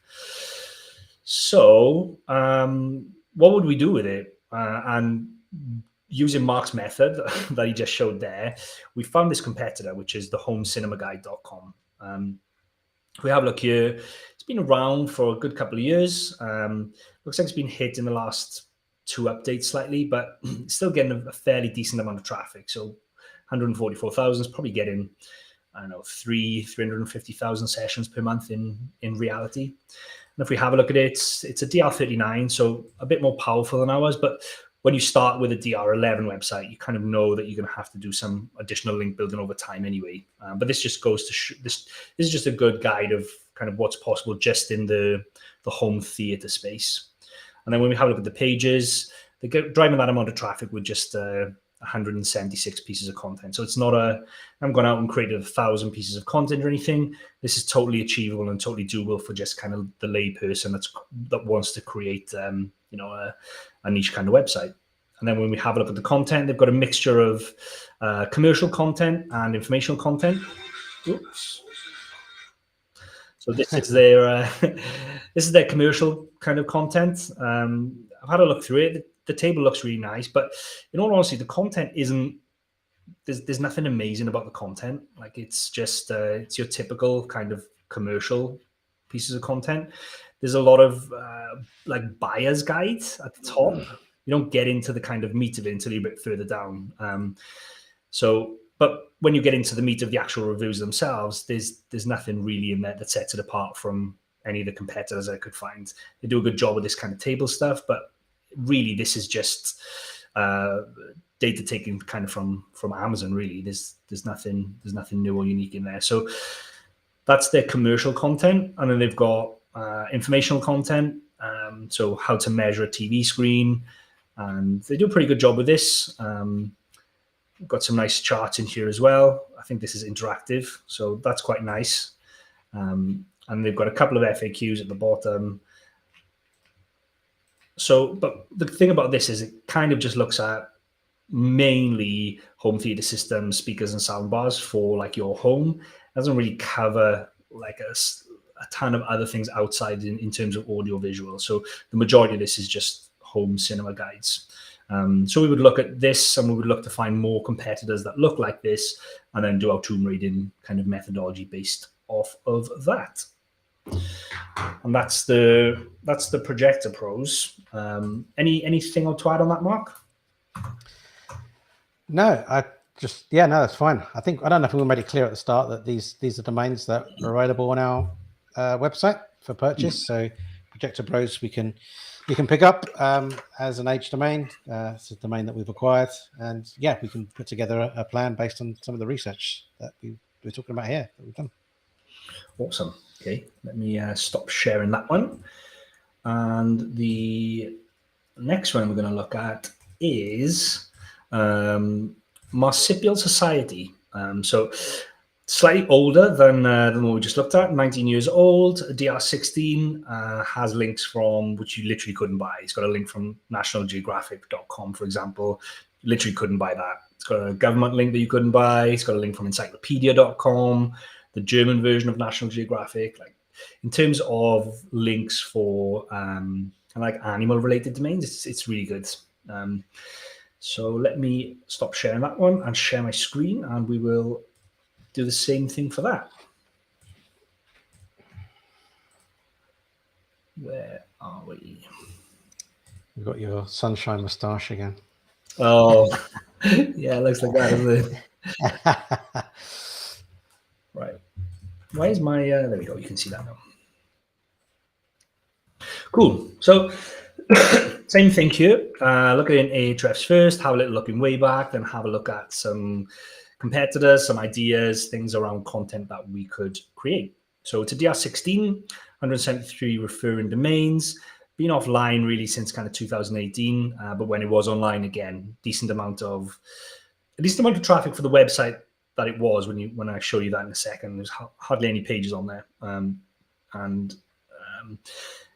So what would we do with it? And using Mark's method that he just showed there, we found this competitor, which is the homecinemagaide.com. If we have a look here, it's been around for a good couple of years. Looks like it's been hit in the last 2 updates slightly, but it's still getting a fairly decent amount of traffic. So 144,000 is probably getting, I don't know, 350,000 sessions per month in reality. And if we have a look at it, it's a DR39, so a bit more powerful than ours, but when you start with a DR11 website, you kind of know that you're going to have to do some additional link building over time anyway. But this just goes to this is just a good guide of kind of what's possible just in the home theater space. And then when we have a look at the pages, they get driving that amount of traffic with just 176 pieces of content. So it's not I'm going out and created 1,000 pieces of content or anything. This is totally achievable and totally doable for just kind of the lay person that wants to create a niche kind of website. And then when we have a look at the content, they've got a mixture of commercial content and informational content. Oops. So this is their commercial kind of content. I've had a look through it. The table looks really nice, but in all honesty, the content isn't. There's nothing amazing about the content. Like it's just it's your typical kind of commercial pieces of content. There's a lot of like buyer's guides at the top. You don't get into the kind of meat of it until you're a bit further down. But when you get into the meat of the actual reviews themselves, there's nothing really in there that sets it apart from any of the competitors I could find. They do a good job with this kind of table stuff, but really this is just data taken kind of from Amazon. Really, there's nothing new or unique in there. So that's their commercial content, and then they've got informational content. So how to measure a TV screen, and they do a pretty good job with this. Got some nice charts in here as well. I think this is interactive, so that's quite nice. And they've got a couple of FAQs at the bottom. So, but the thing about this is it kind of just looks at mainly home theater systems, speakers and sound bars for like your home. It doesn't really cover like a ton of other things outside in terms of audio visual. So the majority of this is just home cinema guides. So we would look at this and we would look to find more competitors that look like this and then do our tomb raiding kind of methodology based off of that. And that's the Projector Pros. Anything to add on that, Mark? No, that's fine. I don't know if we made it clear at the start that these are domains that are available on our website for purchase. So Projector Pros, you can pick up as an H domain. It's a domain that we've acquired, and we can put together a plan based on some of the research that we're talking about here that we've done. Awesome. Okay, let me stop sharing that one. And the next one we're going to look at is Marsupial Society. So slightly older than what we just looked at, 19 years old. DR16 has links from which you literally couldn't buy. It's got a link from nationalgeographic.com, for example. You literally couldn't buy that. It's got a government link that you couldn't buy. It's got a link from encyclopedia.com, the German version of National Geographic. Like in terms of links for like animal related domains, it's really good. So let me stop sharing that one and share my screen, and we will do the same thing for that. Where are we? You've got your sunshine moustache again. Oh, yeah, it looks like that, doesn't it? Right. Why is my, there we go, you can see that now. Cool. So same thing here. Look at it in Ahrefs first, have a little look in Wayback, then have a look at some competitors, some ideas, things around content that we could create. So to DR16, 173 referring domains, been offline really since kind of 2018, but when it was online again, decent amount of traffic for the website that it was when I show you that in a second. There's hardly any pages on there,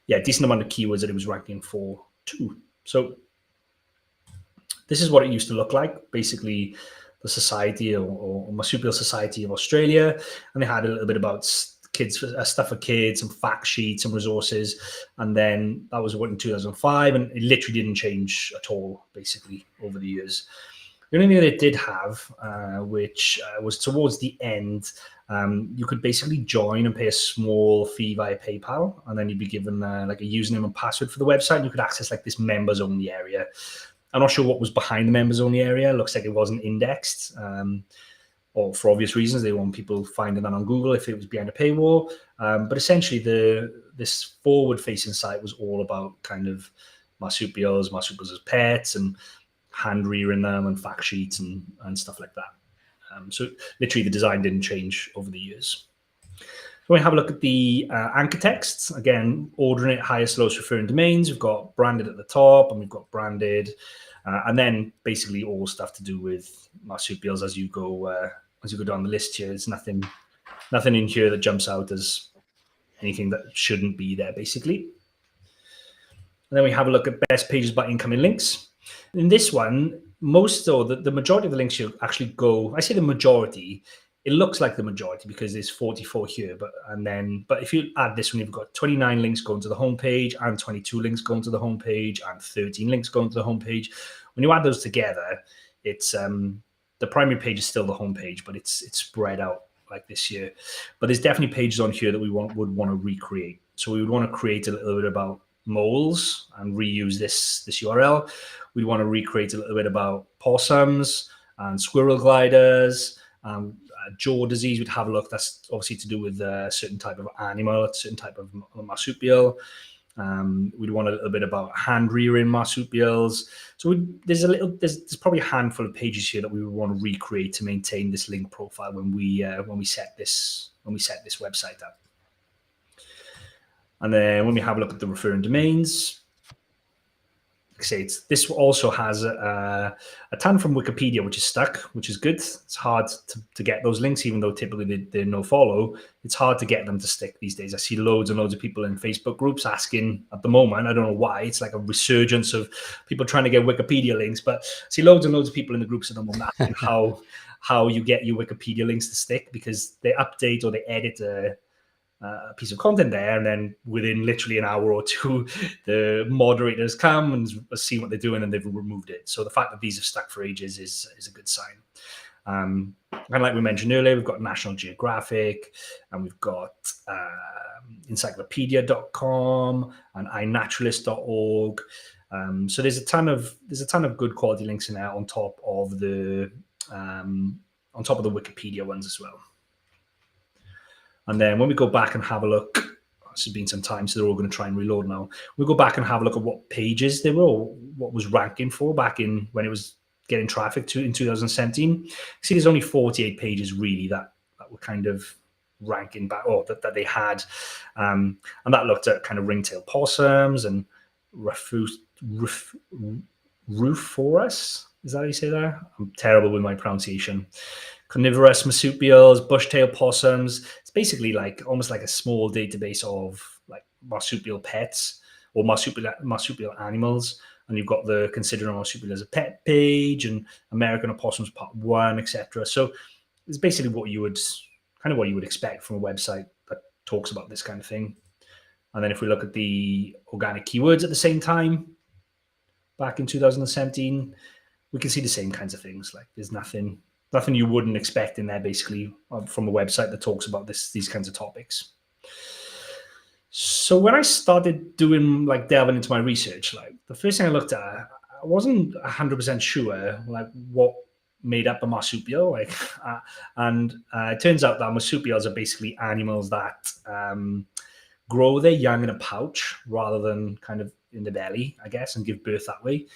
yeah, decent amount of keywords that it was ranking for too. So this is what it used to look like, basically the society or Marsupial Society of Australia, and they had a little bit about kids, stuff for kids, some fact sheets, some resources, and then that was in 2005, and it literally didn't change at all, basically, over the years. The only thing that it did have, which was towards the end, you could basically join and pay a small fee via PayPal, and then you'd be given like a username and password for the website, and you could access like this members only area. I'm not sure what was behind the members only area. It looks like it wasn't indexed, or for obvious reasons, they want people finding that on Google if it was behind a paywall. But essentially, this forward-facing site was all about kind of marsupials as pets, and hand rearing them, and fact sheets and stuff like that. So literally, the design didn't change over the years. So we have a look at the anchor texts. Again, ordering it highest, lowest referring domains. We've got branded at the top, and we've got branded, and then basically all stuff to do with marsupials as you go down the list here. There's nothing in here that jumps out as anything that shouldn't be there, basically. And then we have a look at best pages by incoming links. In this one, the majority of the links you actually go. I say the majority. It looks like the majority because there's 44 here, but if you add this one, you've got 29 links going to the homepage, and 22 links going to the homepage, and 13 links going to the homepage. When you add those together, it's the primary page is still the homepage, but it's spread out like this here. But there's definitely pages on here that we would want to recreate. So we would want to create a little bit about moles and reuse this URL. We'd want to recreate a little bit about possums and squirrel gliders. Jaw disease, we'd have a look. That's obviously to do with a certain type of animal, a certain type of marsupial. We'd want a little bit about hand rearing marsupials. So there's probably a handful of pages here that we would want to recreate to maintain this link profile when we set this website up. And then when we have a look at the referring domains, this also has a ton from Wikipedia, which is stuck, which is good. It's hard to get those links, even though typically they're no follow. It's hard to get them to stick these days. I see loads and loads of people in Facebook groups asking at the moment. I don't know why. It's like a resurgence of people trying to get Wikipedia links, but I see loads and loads of people in the groups at the moment asking how you get your Wikipedia links to stick, because they update or they edit a piece of content there, and then within literally an hour or two, the moderators come and see what they're doing, and they've removed it. So the fact that these have stuck for ages is a good sign. And like we mentioned earlier, we've got National Geographic, and we've got encyclopedia.com and iNaturalist.org. So there's a ton of good quality links in there on top of the Wikipedia ones as well. And then when we go back and have a look, this has been some time, so they're all going to try and reload now. We'll go back and have a look at what pages they were, or what was ranking for back in when it was getting traffic to in 2017. See, there's only 48 pages really that were kind of ranking back, or that they had. And that looked at kind of ringtail possums and Rufous. Is that how you say that? I'm terrible with my pronunciation. Carnivorous marsupials, bushtail possums. It's basically like almost like a small database of like marsupial pets or marsupial animals. And you've got the Considering a Marsupial as a Pet page, and American Opossums Part 1, etc. So it's basically what you would expect from a website that talks about this kind of thing. And then if we look at the organic keywords at the same time, back in 2017, we can see the same kinds of things. Like there's nothing you wouldn't expect in there, basically, from a website that talks about these kinds of topics. So when I started delving into my research, like the first thing I looked at, I wasn't 100% sure like what made up a marsupial. It turns out that marsupials are basically animals that grow their young in a pouch rather than kind of in the belly, I guess, and give birth that way.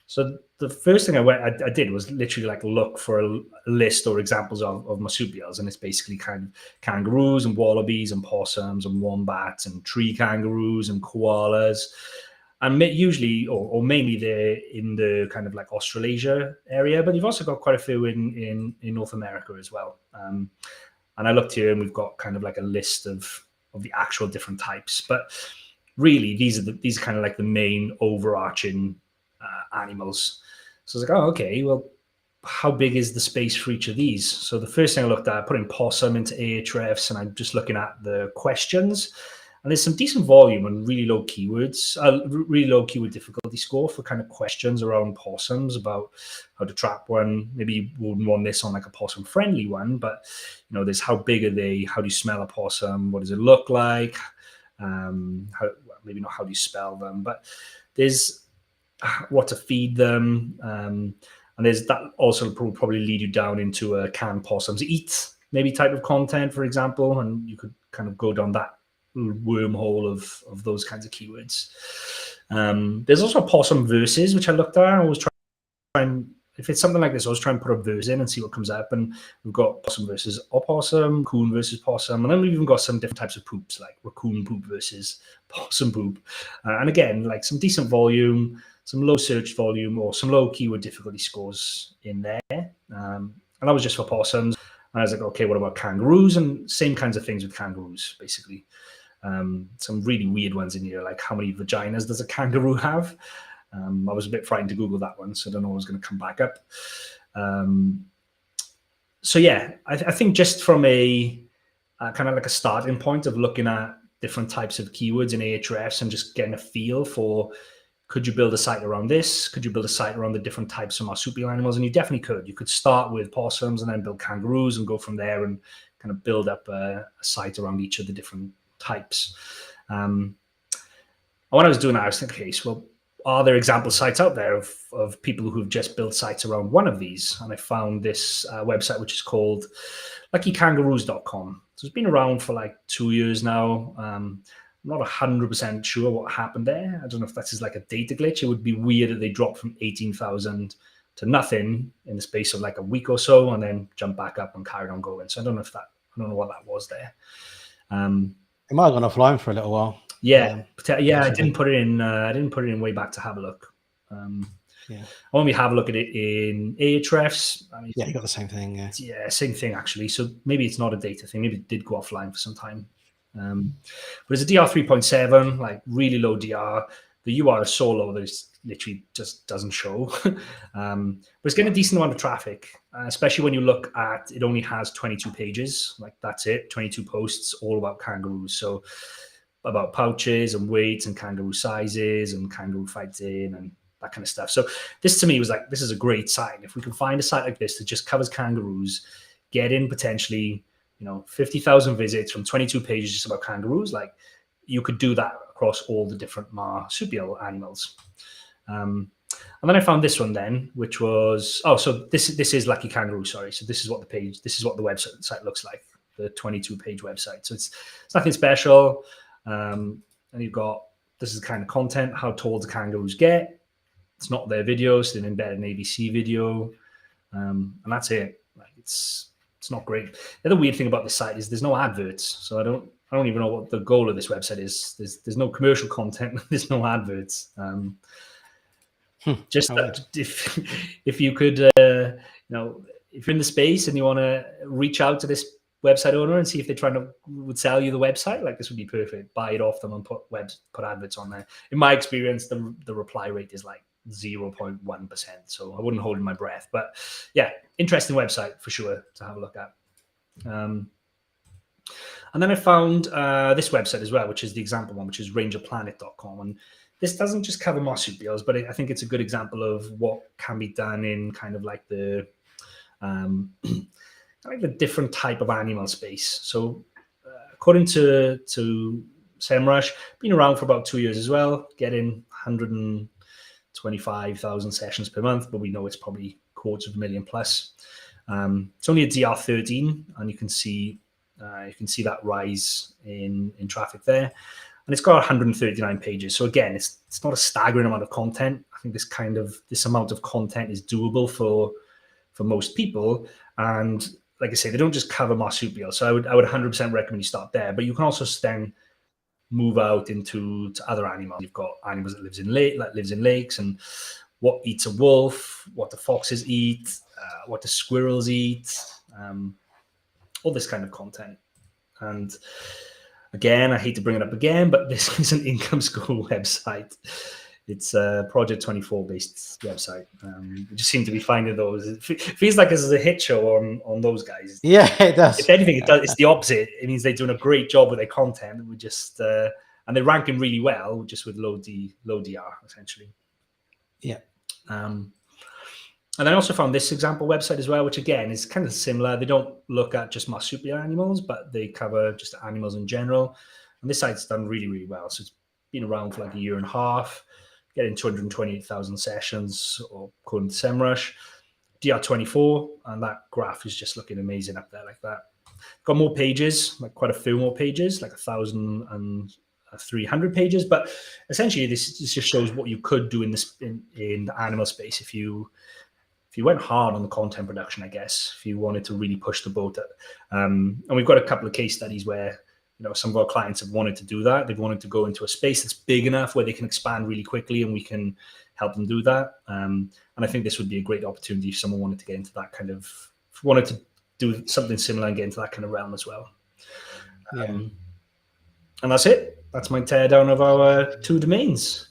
So the first thing I did was literally like look for a list or examples of marsupials, and it's basically kind of kangaroos and wallabies and possums and wombats and tree kangaroos and koalas. And usually, or mainly, they're in the kind of like Australasia area, but you've also got quite a few in North America as well. And I looked here, and we've got kind of like a list of the actual different types. But really, these are kind of like the main overarching animals. So I was like, oh, okay, well, how big is the space for each of these? So the first thing I looked at, I put in possum into Ahrefs, and I'm just looking at the questions. And there's some decent volume and really low keywords, really low keyword difficulty score for kind of questions around possums, about how to trap one. Maybe you wouldn't want this on like a possum friendly one, but there's how big are they? How do you smell a possum? What does it look like? Maybe not how do you spell them, but there's what to feed them. And there's that also probably lead you down into a can possums eat maybe type of content, for example, and you could kind of go down that wormhole of those kinds of keywords. There's also possum verses, which I looked at. I always try and, if it's something like this, I always try and put a verse in and see what comes up. And we've got possum versus opossum, coon versus possum, and then we've even got some different types of poops, like raccoon poop versus possum poop. And again, like some decent volume, some low search volume, or some low keyword difficulty scores in there. And that was just for possums. And I was like, okay, what about kangaroos? And same kinds of things with kangaroos, basically. Some really weird ones in here, like how many vaginas does a kangaroo have? I was a bit frightened to Google that one, so I don't know what was going to come back up. So yeah, I think just from a kind of like a starting point of looking at different types of keywords in Ahrefs and just getting a feel for, could you build a site around this? Could you build a site around the different types of marsupial animals? And you definitely could. You could start with possums and then build kangaroos and go from there and kind of build up a site around each of the different types. When I was doing that, I was thinking, okay, so, well, are there example sites out there of people who've just built sites around one of these? And I found this website, which is called luckykangaroos.com. So it's been around for like 2 years now. I'm not 100% sure what happened there. I don't know if that's just like a data glitch. It would be weird that they dropped from 18,000 to nothing in the space of like a week or so, and then jump back up and carried on going. So I don't know what that was there. It might have gone offline for a little while. Yeah, I didn't put it in. I didn't put it in way back to have a look. I want me to have a look at it in Ahrefs. You got the same thing. Yeah, same thing actually. So maybe it's not a data thing. Maybe it did go offline for some time. But it's a DR 3.7, like really low DR. The UR is so low that it literally just doesn't show. But it's getting a decent amount of traffic, especially when you look at it only has 22 pages. Like that's it, 22 posts all about kangaroos. So about pouches and weights and kangaroo sizes and kangaroo fighting and that kind of stuff. So this to me was like, this is a great site. If we can find a site like this that just covers kangaroos, get in potentially 50,000 visits from 22 pages just about kangaroos, like you could do that across all the different marsupial animals. And then I found this one then, which was, so this is Lucky Kangaroo, sorry. So this is what the website looks like, the 22-page website. So it's nothing special. And you've got, this is the kind of content, how tall the kangaroos get. It's not their videos, they embed an ABC video. And that's it. Like it's not great. The other weird thing about this site is there's no adverts. So I don't even know what the goal of this website is. There's no commercial content. There's no adverts. Just if you could, if you're in the space and you want to reach out to this website owner and see if they would sell you the website, like this would be perfect. Buy it off them and put adverts on there. In my experience, the reply rate is like 0.1%. So I wouldn't hold my breath. But yeah, interesting website for sure to have a look at. And then I found this website as well, which is the example one, which is rangerplanet.com. And this doesn't just cover marsupials, but I think it's a good example of what can be done in kind of like the different type of animal space. So according to SEMrush, been around for about 2 years as well, getting 125,000 sessions per month, but we know it's probably quarters of a million plus. It's only a DR 13, and you can see that rise in traffic there. And it's got 139 pages. So again, it's not a staggering amount of content. I think this amount of content is doable for most people. And like I say, they don't just cover marsupial. So I would 100% recommend you start there. But you can also then move out into to other animals. You've got animals that lives in lakes, and what eats a wolf, what the foxes eat, what the squirrels eat, all this kind of content. And again, I hate to bring it up again, but this is an income school website. It's a Project 24 based website. We just seem to be finding those. It feels like this is a hit show on those guys. Yeah, it does. If anything, it's the opposite. It means they're doing a great job with their content. We just and they're ranking really well, just with low DR essentially. Yeah. And I also found this example website as well, which again is kind of similar. They don't look at just marsupial animals, but they cover just animals in general. And this site's done really, really well. So it's been around for like a year and a half, getting 228,000 sessions, or according to SEMrush. DR24, and that graph is just looking amazing up there like that. Got more pages, like quite a few more pages, like 1,300 pages. But essentially, this just shows what you could do in the animal space if you went hard on the content production, I guess, if you wanted to really push the boat. And we've got a couple of case studies where, you know, some of our clients have wanted to do that. They've wanted to go into a space that's big enough where they can expand really quickly, and we can help them do that. And I think this would be a great opportunity if someone wanted to get into that kind of, wanted to do something similar and get into that kind of realm as well. And that's it. That's my teardown of our 2 domains.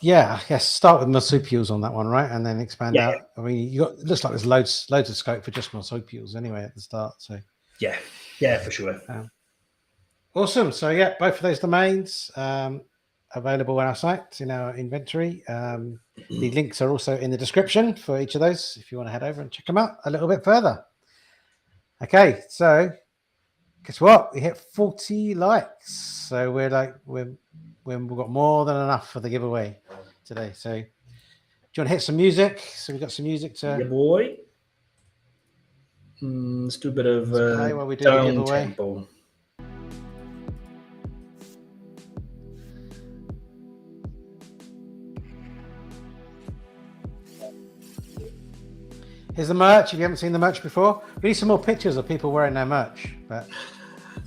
Yeah, I guess start with marsupials on that one, right? And then expand out. I mean, it looks like there's loads of scope for just marsupials anyway at the start. So yeah, for sure. Awesome. So yeah, both of those domains available on our site in our inventory. The links are also in the description for each of those if you want to head over and check them out a little bit further. Okay, so guess what? We hit 40 likes. So we've got more than enough for the giveaway today. So do you want to hit some music? So we've got some music to... Yeah, boy. Let's do a bit of while we do down the giveaway. tempo. Here's the merch. If you haven't seen the merch before, we need some more pictures of people wearing their merch. But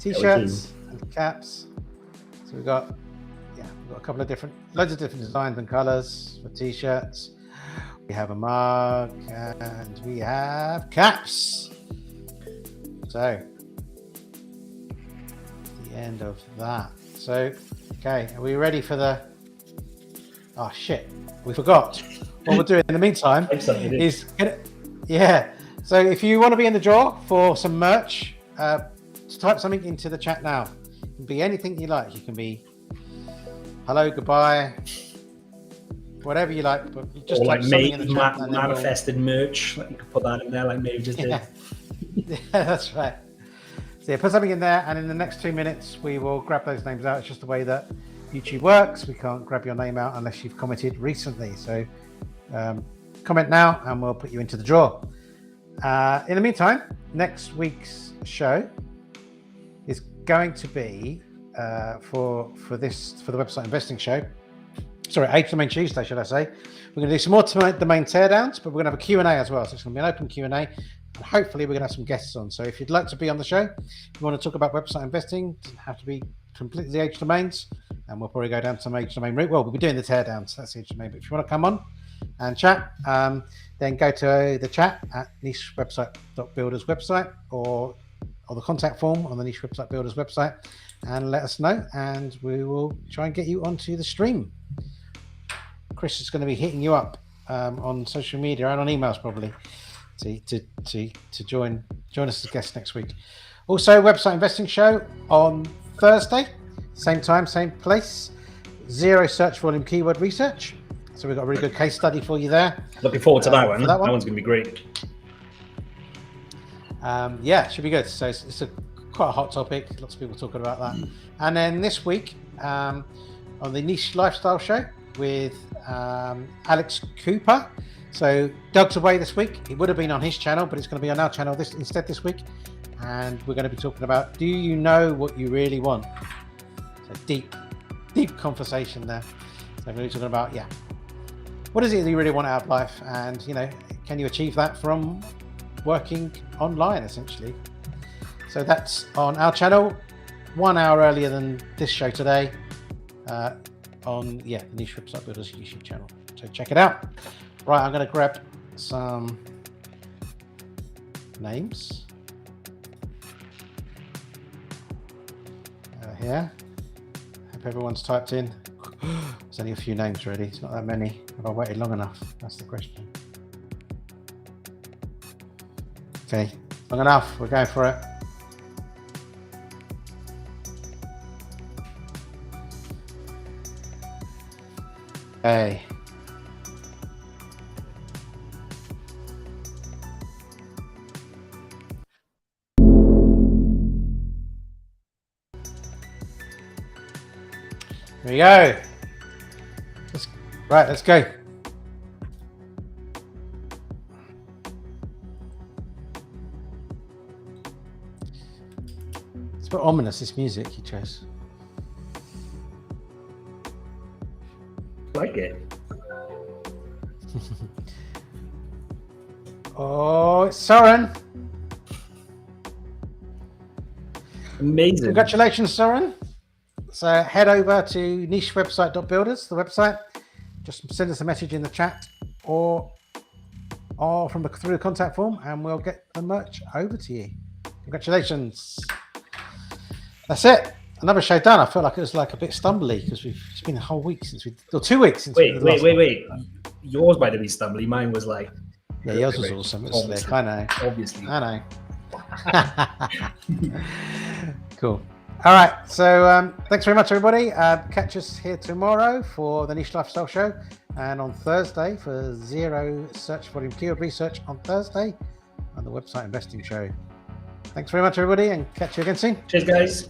t-shirts and caps. So we've got a couple of loads of different designs and colors for t-shirts. We have a mug and we have caps. So the end of that. So okay, are we ready for the... Oh shit, we forgot. What we'll do in the meantime is so if you want to be in the draw for some merch, type something into the chat now. It can be anything you like. You can be hello, goodbye, whatever you like, but just or type like something in the chat. Manifested merch, like you could put that in there, like Maeve just did. Yeah, that's right. So yeah, put something in there, and in the next 2 minutes, we will grab those names out. It's just the way that YouTube works. We can't grab your name out unless you've commented recently. So comment now, and we'll put you into the draw. In the meantime, next week's show is going to be for the website investing show. Sorry, Age Domain Tuesday, should I say? We're going to do some more domain teardowns, but we're going to have a Q&A as well. So it's going to be an open Q&A, and hopefully we're going to have some guests on. So if you'd like to be on the show, if you want to talk about website investing, it doesn't have to be completely Age Domains, and we'll probably go down some Age Domain route. Well, we'll be doing the teardowns. That's Age Domain. But if you want to come on and chat, then go to the chat at nichewebsite.builders website or the contact form on the Niche Website Builders website, and let us know, and we will try and get you onto the stream. Chris is going to be hitting you up on social media and on emails probably to join us as a guest next week. Also, website investing show on Thursday, same time, same place. 0 search volume keyword research. So we've got a really good case study for you there. Looking forward to that one. That one's going to be great. Yeah, it should be good. So it's quite a hot topic. Lots of people talking about that. And then this week on the Niche Lifestyle Show with Alex Cooper. So Doug's away this week. It would have been on his channel, but it's going to be on our channel instead this week. And we're going to be talking about, do you know what you really want? So deep conversation there. So we're going to be talking about, what is it that you really want out of life? And, can you achieve that from working online, essentially? So that's on our channel. 1 hour earlier than this show today on the Niche Website Builders YouTube channel. So check it out. Right, I'm going to grab some names here. Hope everyone's typed in. There's only a few names really. It's not that many. Have I waited long enough? That's the question. Okay, long enough. We're going for it. Okay. Here we go. Right, let's go. It's a bit ominous, this music you chose. Like it. Oh, it's Soren. Amazing. Congratulations, Soren. So head over to nichewebsite.builders, the website. Just send us a message in the chat or through the contact form, and we'll get the merch over to you. Congratulations. That's it. Another show done. I feel like it was like a bit stumbly because it's been a whole week since or 2 weeks since. Wait. Yours might have been stumbly. Mine was like. Yeah, yours was awesome. It was slick. I know. Obviously. I know. Cool. All right. So thanks very much, everybody. Catch us here tomorrow for the Niche Lifestyle Show, and on Thursday for Zero Search Volume Keyword Research on Thursday, and the Website Investing Show. Thanks very much, everybody, and catch you again soon. Cheers, guys.